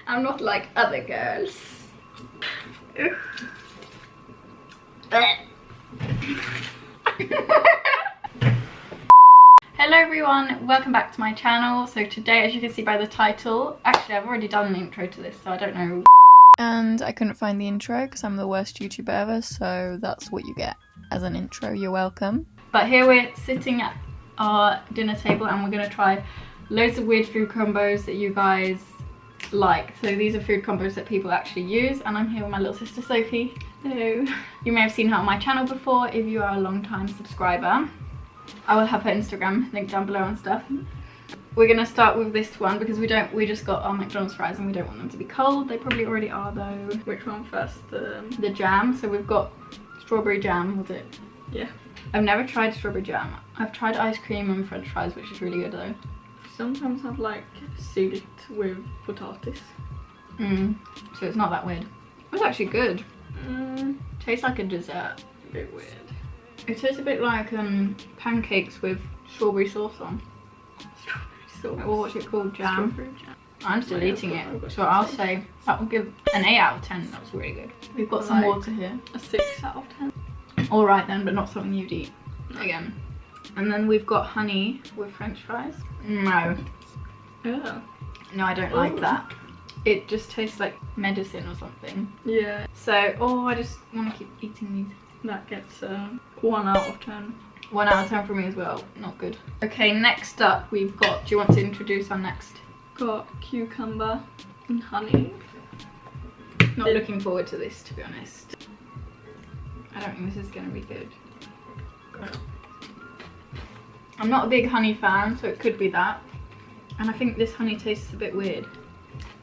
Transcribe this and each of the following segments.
I'm not like other girls. Hello everyone, welcome back to my channel. So today, as you can see by the title, actually I've already done an intro to this, so I don't know. And I couldn't find the intro because I'm the worst YouTuber ever, so that's what you get as an intro. You're welcome. But here we're sitting at our dinner table and we're going to try loads of weird food combos that you guys like. So these are food combos that people actually use, and I'm here with my little sister Sophie. Hello. You may have seen her on my channel before if you are a long time subscriber. I will have her Instagram link down below and stuff. We're gonna start with this one because we just got our McDonald's fries and we don't want them to be cold. They probably already are though. Which one first? The jam. So we've got strawberry jam, was it? Yeah. I've never tried strawberry jam. I've tried ice cream and french fries, which is really good though. Sometimes I've like seeded with potatoes. So it's not that weird. It was actually good. Tastes like a dessert. A bit weird. It tastes a bit like pancakes with strawberry sauce on. Strawberry sauce? Or what's it called? Jam? Strawberry jam. I'm still eating it, so I'll say that will give an 8 out of 10. That was really good. We've got some water here. A 6 out of 10. Alright then, but not something you'd eat again. And then we've got honey with french fries. No. Yeah. No, I don't like that. It just tastes like medicine or something. Yeah. So, I just want to keep eating these. That gets 1 out of 10. 1 out of 10 for me as well. Not good. Okay, next up we've got, do you want to introduce our next? Got cucumber and honey. Not looking forward to this, to be honest. I don't think this is going to be good. I'm not a big honey fan, so it could be that. And I think this honey tastes a bit weird.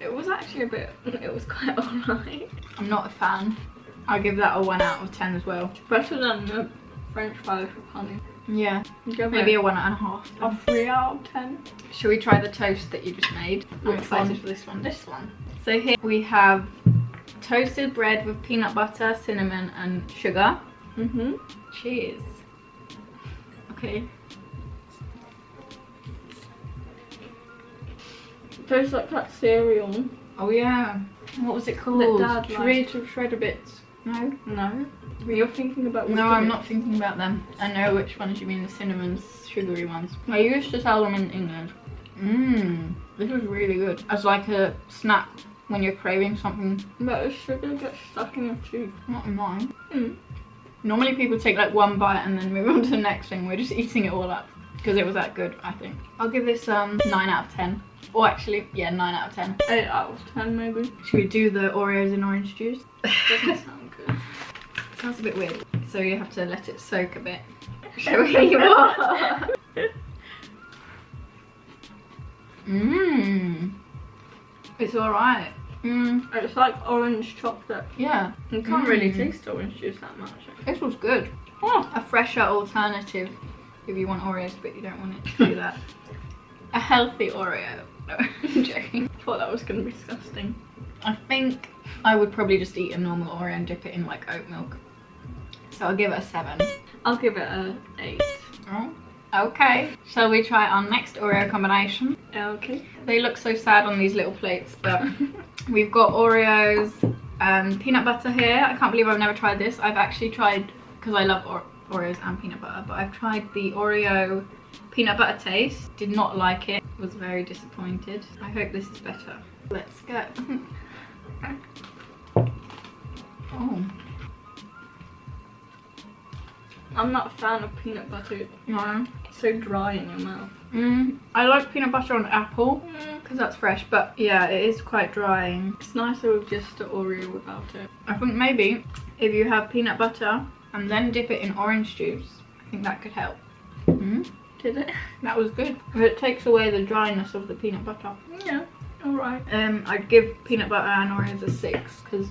It was actually it was quite alright. I'm not a fan. I'll give that a 1 out of 10 as well. It's better than the french fries with honey. Yeah, maybe a 1.5. A 3 out of 10. Shall we try the toast that you just made? I'm excited for this one. This one. So here we have toasted bread with peanut butter, cinnamon and sugar. Cheers. Okay. It tastes like that cereal. Oh yeah. What was it called? Shredder bits. No? No. You're thinking about which I'm not thinking about them. I know which ones you mean, the cinnamon sugary ones. I used to sell them in England. This was really good. As like a snack when you're craving something. But the sugar gets stuck in your teeth. Not in mine. Normally people take like 1 bite and then move on to the next thing. We're just eating it all up because it was that good, I think. I'll give this 9 out of 10. Or actually, yeah, 9 out of 10. 8 out of 10 maybe. Should we do the Oreos in orange juice? Doesn't sound good. Sounds a bit weird. So you have to let it soak a bit. Shall we? What? It's alright. It's like orange chocolate. Yeah. You can't really taste orange juice that much. This was good. A fresher alternative if you want Oreos but you don't want it to do that. A healthy Oreo. No, I'm joking. I thought that was going to be disgusting. I think I would probably just eat a normal Oreo and dip it in like oat milk. So I'll give it a 7. I'll give it a 8. Oh, okay. Shall we try our next Oreo combination? Okay. They look so sad on these little plates, but we've got Oreos and peanut butter here. I can't believe I've never tried this. I've actually tried, because I love Oreos and peanut butter, but I've tried the Oreo peanut butter taste. Did not like it. Was very disappointed. I hope this is better. Let's go. Oh. I'm not a fan of peanut butter. No. It's so dry in your mouth. I like peanut butter on apple because that's fresh, but yeah, it is quite drying. It's nicer with just the Oreo without it. I think maybe if you have peanut butter and then dip it in orange juice, I think that could help. Did it? That was good. It takes away the dryness of the peanut butter. Yeah, alright. I'd give peanut butter and Oreos a 6 because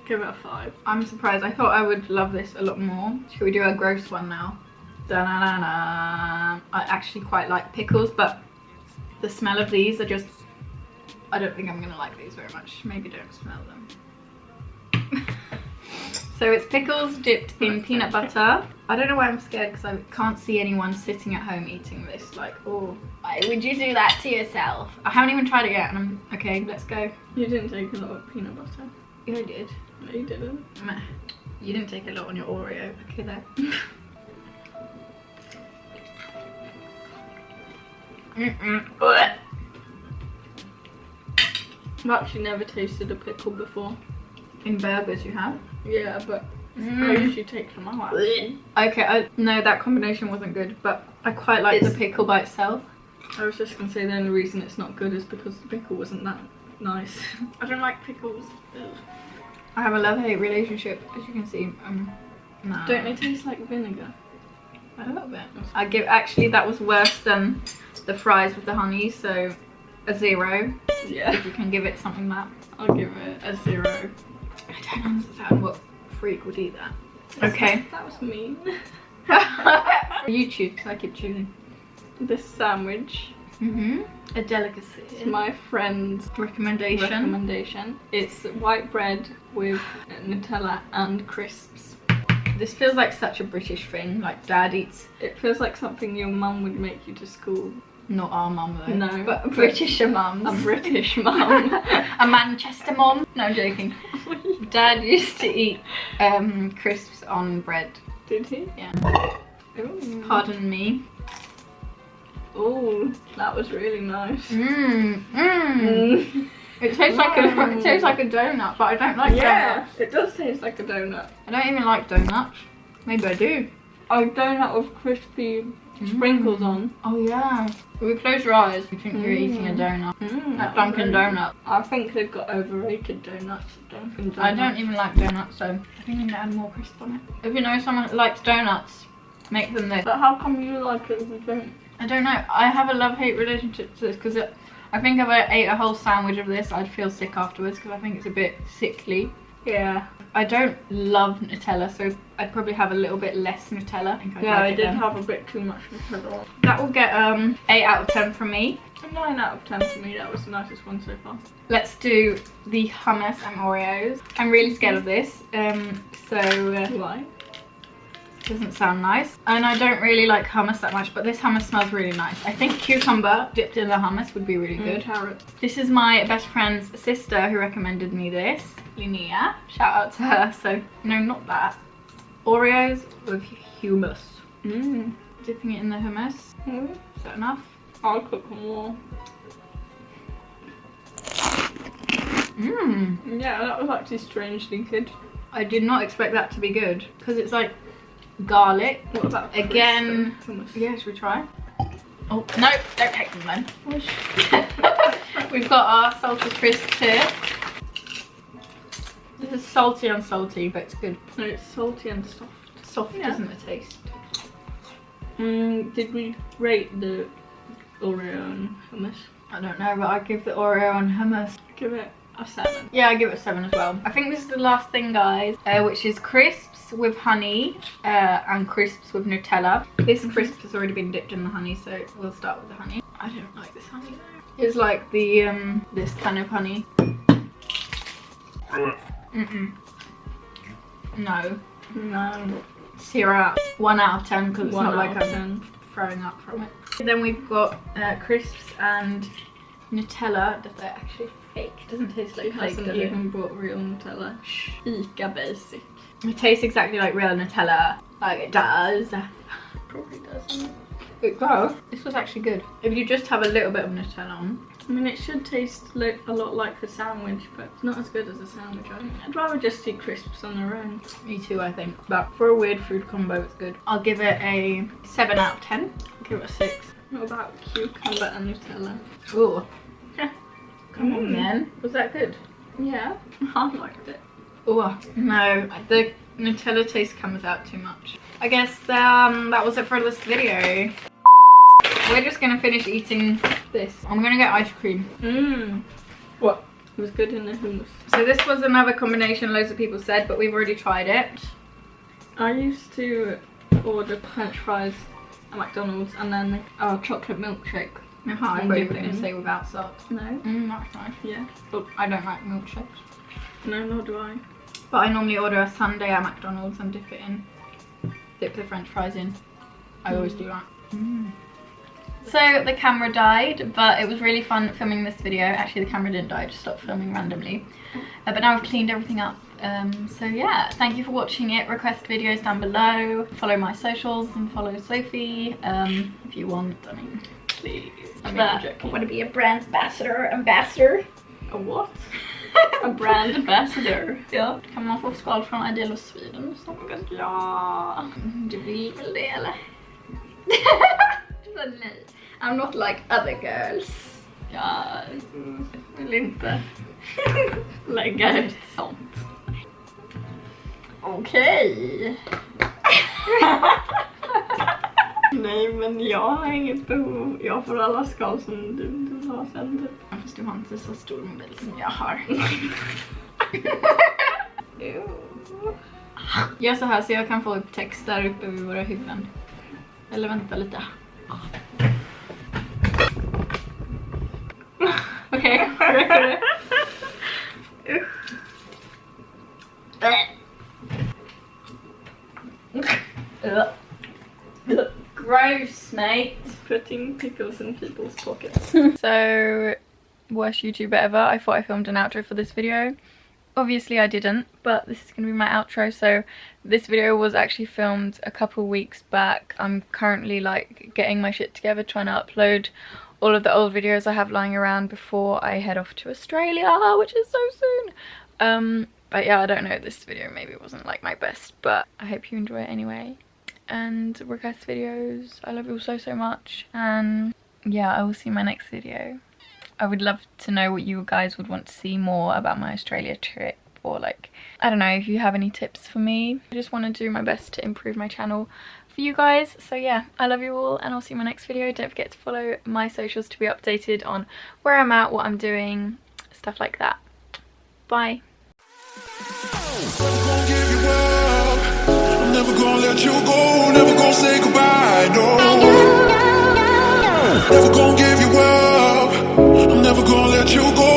give it a 5. I'm surprised. I thought I would love this a lot more. Should we do a gross one now? Da-na-na-na. I actually quite like pickles, but the smell of these are just... I don't think I'm going to like these very much. Maybe don't smell them. So it's pickles dipped in peanut butter. I don't know why I'm scared because I can't see anyone sitting at home eating this. Like, oh, why would you do that to yourself? I haven't even tried it yet and I'm, okay, let's go. You didn't take a lot of peanut butter. Yeah, I did. No, you didn't. Meh. You didn't take a lot on your Oreo. Okay, there. I've actually never tasted a pickle before. In burgers you have? Yeah, but I usually take them out. Okay, no, that combination wasn't good, but I quite like the pickle by itself. I was just gonna say the only reason it's not good is because the pickle wasn't that nice. I don't like pickles. Ugh. I have a love-hate relationship, as you can see. No. Don't they taste like vinegar? A little bit. I give, actually that was worse than the fries with the honey, so a 0. Yeah. If you can give it something that. I'll give it a 0. I don't understand what freak would eat that. Okay. That was mean. You choose, because I keep choosing. This sandwich. A delicacy. It's my friend's recommendation. It's white bread with Nutella and crisps. This feels like such a British thing, like dad eats. It feels like something your mum would make you to school. Not our mum though. No. But British mums. A British mum. A Manchester mum. No, I'm joking. Dad used to eat crisps on bread. Did he? Yeah. Ooh. Pardon me. Oh, that was really nice. It tastes like a donut, but I don't like donuts. It does taste like a donut. I don't even like donuts. Maybe I do. A donut with crispy sprinkles on. Oh yeah. If you close your eyes, you think you're eating a donut. At Dunkin' Donut. I think they've got overrated donuts at Dunkin' Donuts. I don't even like donuts, so I think you need to add more crisp on it. If you know someone that likes donuts, make them this. But how come you like it if you don't? I don't know. I have a love-hate relationship to this because I think if I ate a whole sandwich of this, I'd feel sick afterwards because I think it's a bit sickly. Yeah. I don't love Nutella, so I'd probably have a little bit less Nutella. I did have a bit too much Nutella. That will get 8 out of 10 from me. A 9 out of 10 for me. That was the nicest one so far. Let's do the hummus and Oreos. I'm really scared of this. Why? Doesn't sound nice, and I don't really like hummus that much, but this hummus smells really nice. I think cucumber dipped in the hummus would be really good. Carrot. This is my best friend's sister who recommended me this, Linnea. Shout out to her. So no, not that. Oreos with hummus. Dipping it in the hummus. Is that enough? I'll cook more. Yeah, that was actually strangely good. I did not expect that to be good because it's like garlic. What about again? Yeah, should we try? Oh no, don't take them then. We've got our salty crisps here. This is salty and salty, but it's good. No, it's salty and soft. Soft, isn't the taste? Did we rate the Oreo and hummus? I don't know, but I give the Oreo and hummus. Give it a 7. Yeah, I give it a 7 as well. I think this is the last thing, guys, which is crisps with honey and crisps with Nutella. This crisp has already been dipped in the honey, so we'll start with the honey. I don't like this honey though. It's like the this kind of honey. No. 0. 1 out of 10 because it's not like I'm throwing up from it. Then we've got crisps and Nutella. Does that actually fake? It doesn't taste like fake, hasn't even bought real Nutella. Ica basic. It tastes exactly like real Nutella. Like it does. Probably doesn't. It does. This was actually good. If you just have a little bit of Nutella on. I mean, it should taste a lot like a sandwich, but it's not as good as a sandwich. I'd rather just eat crisps on their own. Me too, I think. But for a weird food combo, it's good. I'll give it a 7 out of 10. I'll give it a 6. What about cucumber and Nutella? Ooh. Come on then. Was that good? Yeah, I liked it. Oh no, the Nutella taste comes out too much. I guess that was it for this video. We're just gonna finish eating this. I'm gonna get ice cream. What? It was good in the hummus. So this was another combination loads of people said, but we've already tried it. I used to order French fries at McDonald's and then a chocolate milkshake. I thought you were going to say without salt. No. That's nice. Yeah. But I don't like milkshakes. No, nor do I. But I normally order a sundae at McDonald's and dip the french fries in. I always do that. So the camera died, but it was really fun filming this video. Actually, the camera didn't die, I just stopped filming randomly. But now I've cleaned everything up. So yeah, thank you for watching it. Request videos down below. Follow my socials and follow Sophie if you want. I mean, please. I want to be a brand ambassador. A what? A brand ambassador. Ja, kan man få skal från en del av Sweden? Ja, du vill väl det eller? Nej. I'm not like other girls. Jag vill inte lägga ut sånt. Okej. Nej, men jag har inget behov. Jag får alla skal som du har sen. Fast du har inte så stor mobil som jag har. Gör så här så jag kan få upp text där uppe vid våra huvuden. Eller vänta lite. Okej, räcker det? Gross, mate. Putting pickles in people's pockets. So, worst YouTuber ever. I thought I filmed an outro for this video. Obviously I didn't, but this is going to be my outro. So this video was actually filmed a couple weeks back. I'm currently like getting my shit together, trying to upload all of the old videos I have lying around before I head off to Australia, which is so soon. But yeah, I don't know, this video maybe wasn't like my best, but I hope you enjoy it anyway. And request videos. I love you all so much, and yeah, I will see you in my next video. I would love to know what you guys would want to see more about my Australia trip, or like, I don't know, if you have any tips for me. I just want to do my best to improve my channel for you guys. So yeah, I love you all, and I'll see you in my next video. Don't forget to follow my socials to be updated on where I'm at, what I'm doing, stuff like that. Bye. I'm never gonna let you go, never gonna say goodbye, no. Never gonna give you up, I'm never gonna let you go.